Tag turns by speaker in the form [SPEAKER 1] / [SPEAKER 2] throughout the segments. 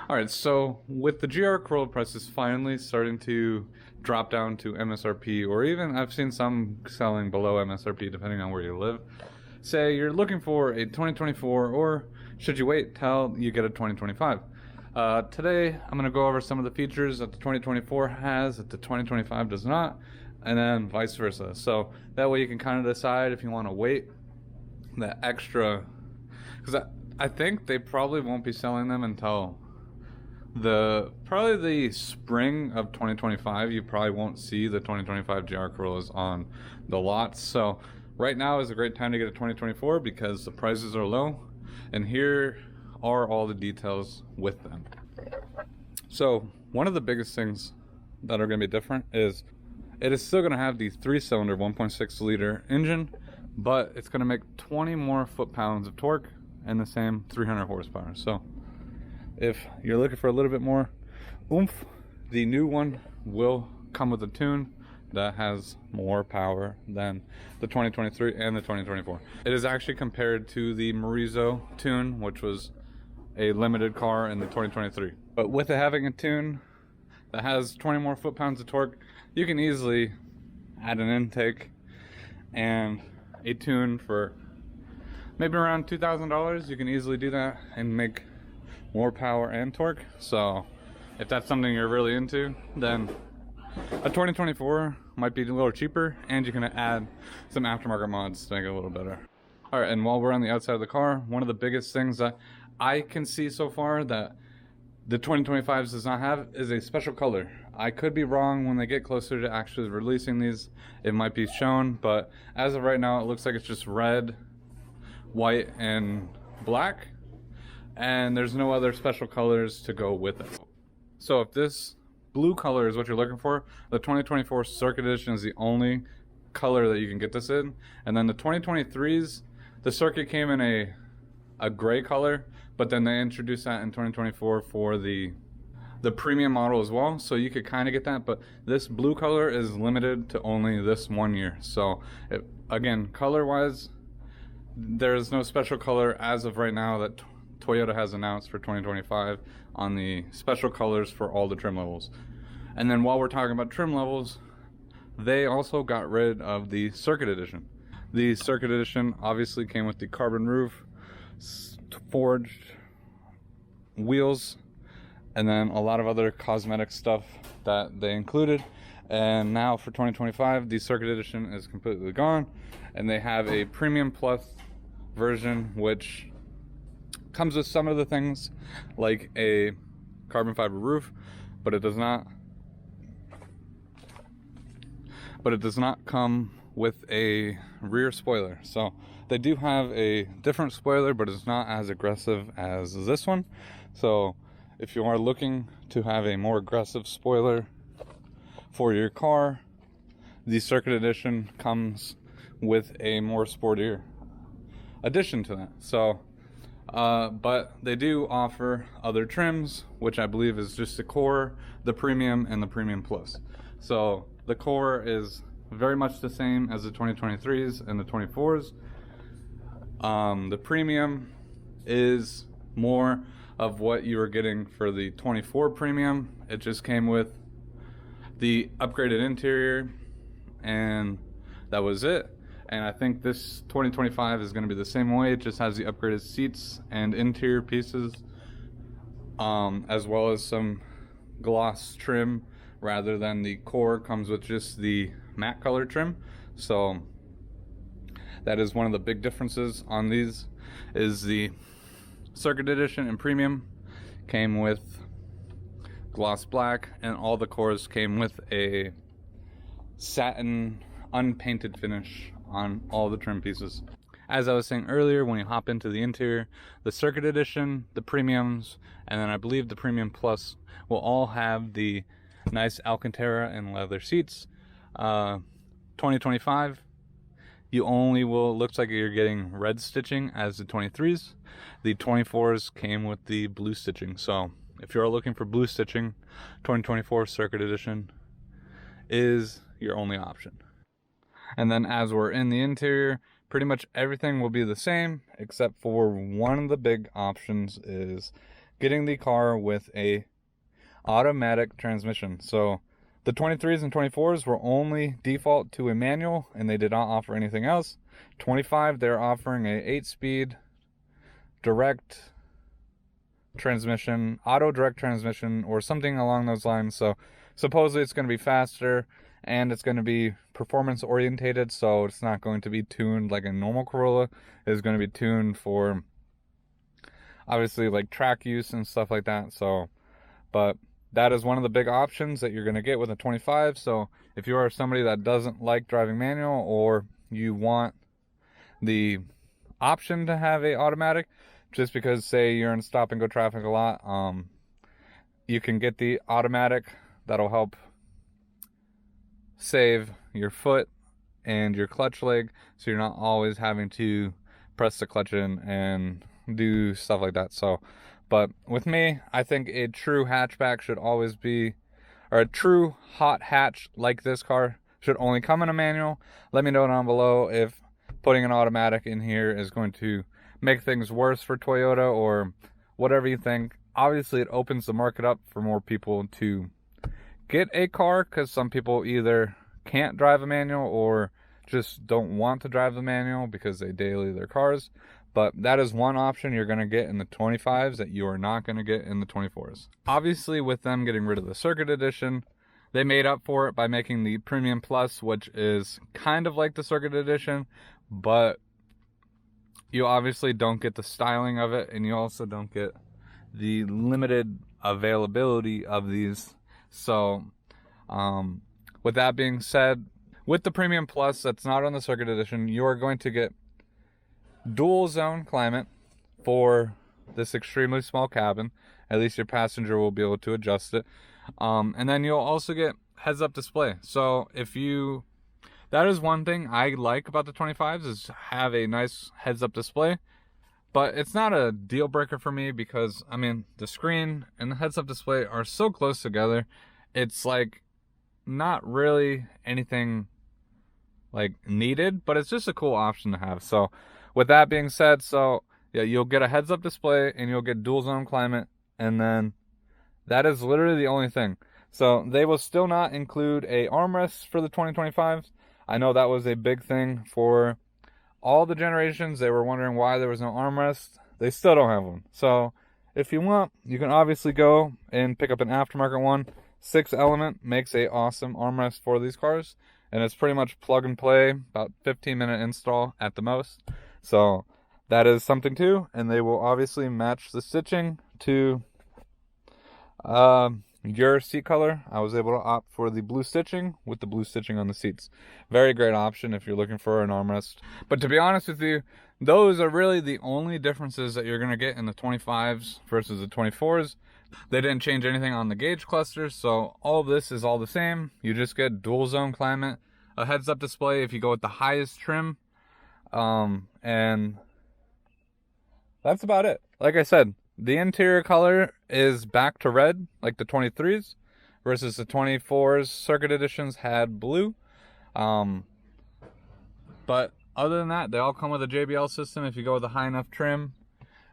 [SPEAKER 1] All right, so with the GR Corolla prices finally starting to drop down to MSRP, or even I've seen some selling below MSRP depending on where you live. Say you're looking for a 2024, or should you wait till you get a 2025? Today, I'm going to go over some of the features that the 2024 has that the 2025 does not, and then vice versa. So that way you can kind of decide if you want to wait that extra, because I think they probably won't be selling them until probably the spring of 2025. You probably won't see the 2025 GR Corollas on the lots. So right now is a great time to get a 2024 because the prices are low, and here are all the details with them. So one of the biggest things that are going to be different is it is still going to have the 3-cylinder 1.6 liter engine, but it's going to make 20 more foot-pounds of torque and the same 300 horsepower. So if you're looking for a little bit more oomph, the new one will come with a tune that has more power than the 2023 and the 2024. It is actually compared to the Morizo tune, which was a limited car in the 2023. But with it having a tune that has 20 more foot-pounds of torque, you can easily add an intake and a tune for maybe around $2,000. You can easily do that and make more power and torque. So if that's something you're really into, then a 2024 might be a little cheaper, and you can add some aftermarket mods to make it a little better. All right, and while we're on the outside of the car, one of the biggest things that I can see so far that the 2025s does not have is a special color. I could be wrong. When they get closer to actually releasing these, it might be shown, but as of right now, it looks like it's just red, white, and black, and there's no other special colors to go with it. So if this blue color is what you're looking for, the 2024 Circuit Edition is the only color that you can get this in. And then the 2023s, the Circuit came in a gray color, but then they introduced that in 2024 for the premium model as well. So you could kind of get that, but this blue color is limited to only this 1 year. So again, color wise, there's no special color as of right now that Toyota has announced for 2025 on the special colors for all the trim levels. And then while we're talking about trim levels, they also got rid of the Circuit Edition. The Circuit Edition obviously came with the carbon roof, forged wheels, and then a lot of other cosmetic stuff that they included. And now for 2025, the Circuit Edition is completely gone, and they have a Premium Plus version, which comes with some of the things like a carbon fiber roof, but it does not come with a rear spoiler. So they do have a different spoiler, but it's not as aggressive as this one. So if you are looking to have a more aggressive spoiler for your car, the Circuit Edition comes with a more sportier addition to that. So but they do offer other trims, which I believe is just the Core, the Premium, and the Premium Plus. So the Core is very much the same as the 2023s and the 24s. The Premium is more of what you were getting for the 24 Premium. It just came with the upgraded interior, and that was it. And I think this 2025 is going to be the same way. It just has the upgraded seats and interior pieces, as well as some gloss trim, rather than the Core comes with just the matte color trim. So that is one of the big differences on these, is the Circuit Edition and Premium came with gloss black, and all the Cores came with a satin unpainted finish on all the trim pieces. As I was saying earlier, when you hop into the interior, the Circuit Edition, the Premiums, and then I believe the Premium Plus will all have the nice Alcantara and leather seats. 2025, you only looks like you're getting red stitching as the 23s. The 24s came with the blue stitching. So if you're looking for blue stitching, 2024 Circuit Edition is your only option. And then as we're in the interior, pretty much everything will be the same, except for one of the big options is getting the car with a automatic transmission. So the 23s and 24s were only default to a manual, and they did not offer anything else. 25, they're offering a 8-speed direct transmission, auto direct transmission, or something along those lines. So supposedly it's going to be faster, and it's going to be performance orientated, so it's not going to be tuned like a normal Corolla. It's going to be tuned for obviously like track use and stuff like that. So, but that is one of the big options that you're going to get with a 25. So if you are somebody that doesn't like driving manual, or you want the option to have a automatic, just because say you're in stop and go traffic a lot, you can get the automatic. That'll help save your foot and your clutch leg, so you're not always having to press the clutch in and do stuff like that. So, but with me, I think a true hatchback should always be, or a true hot hatch like this car should only come in a manual. Let me know down below if putting an automatic in here is going to make things worse for Toyota, or whatever you think. Obviously, it opens the market up for more people to get a car, because some people either can't drive a manual or just don't want to drive the manual because they daily their cars. But that is one option you're going to get in the 25s that you are not going to get in the 24s. Obviously, with them getting rid of the Circuit Edition, they made up for it by making the Premium Plus, which is kind of like the Circuit Edition, but you obviously don't get the styling of it, and you also don't get the limited availability of these. So, with that being said, with the Premium Plus that's not on the Circuit Edition, you are going to get dual zone climate for this extremely small cabin. At least your passenger will be able to adjust it. And then you'll also get heads-up display. So that is one thing I like about the 25s, is have a nice heads-up display. But it's not a deal breaker for me, because, I mean, the screen and the heads-up display are so close together. It's like not really anything like needed, but it's just a cool option to have. So with that being said, so yeah, you'll get a heads-up display and you'll get dual zone climate, and then that is literally the only thing. So they will still not include a armrest for the 2025s. I know that was a big thing for all the generations. They were wondering why there was no armrest. They still don't have one. So if you want, you can obviously go and pick up an aftermarket one. 6-element makes a awesome armrest for these cars, and it's pretty much plug and play, about 15-minute install at the most. So that is something too, and they will obviously match the stitching to your seat color. I was able to opt for the blue stitching with the blue stitching on the seats. Very great option if you're looking for an armrest. But to be honest with you, those are really the only differences that you're going to get in the 25s versus the 24s. They didn't change anything on the gauge clusters, so all of this is all the same. You just get dual zone climate, a heads-up display if you go with the highest trim, and that's about it. Like I said, the interior color is back to red, like the 23s, versus the 24s. Circuit Editions had blue. But other than that, they all come with a JBL system if you go with a high enough trim.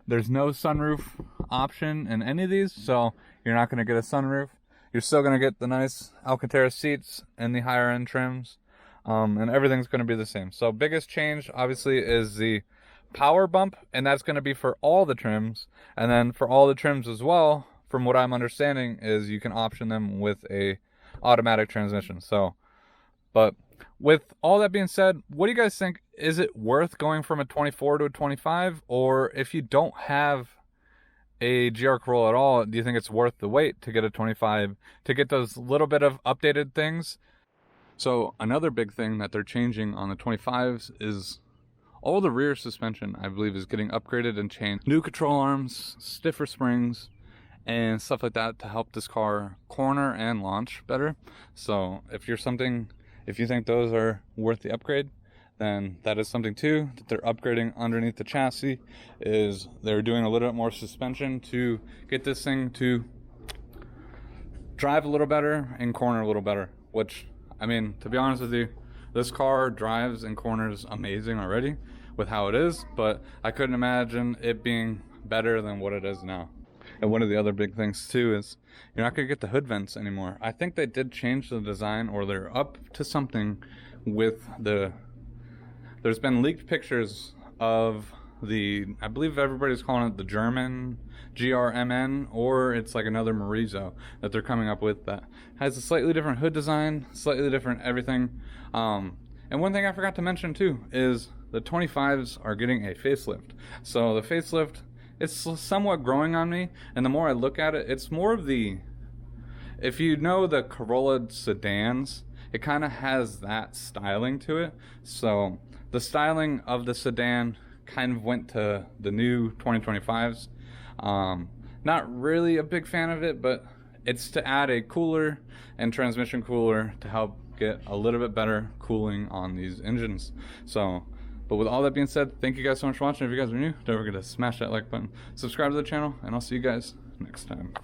[SPEAKER 1] There's no sunroof option in any of these, so you're not going to get a sunroof. You're still going to get the nice Alcantara seats and the higher end trims, and everything's going to be the same. So biggest change, obviously, is the power bump, and that's going to be for all the trims. And then for all the trims as well, from what I'm understanding, is you can option them with a automatic transmission. So, but with all that being said, what do you guys think? Is it worth going from a 24 to a 25? Or if you don't have a GR Corolla at all, do you think it's worth the wait to get a 25 to get those little bit of updated things? So another big thing that they're changing on the 25s is all the rear suspension, I believe, is getting upgraded and changed. New control arms, stiffer springs, and stuff like that to help this car corner and launch better. So if you think those are worth the upgrade, then that is something too that they're upgrading underneath the chassis. Is they're doing a little bit more suspension to get this thing to drive a little better and corner a little better. Which, I mean, to be honest with you, this car drives and corners amazing already with how it is, but I couldn't imagine it being better than what it is now. And one of the other big things too is you're not going to get the hood vents anymore. I think they did change the design, or they're up to something with the... There's been leaked pictures of the... I believe everybody's calling it the German GRMN, or it's like another Morizo that they're coming up with that has a slightly different hood design, slightly different everything. And one thing I forgot to mention too is the 25s are getting a facelift. So the facelift, it's somewhat growing on me, and the more I look at it, it's more of the... If you know the Corolla sedans, it kind of has that styling to it. So the styling of the sedan kind of went to the new 2025s. Not really a big fan of it, but it's to add a cooler and transmission cooler to help get a little bit better cooling on these engines. So, but with all that being said, thank you guys so much for watching. If you guys are new, don't forget to smash that like button, subscribe to the channel, and I'll see you guys next time.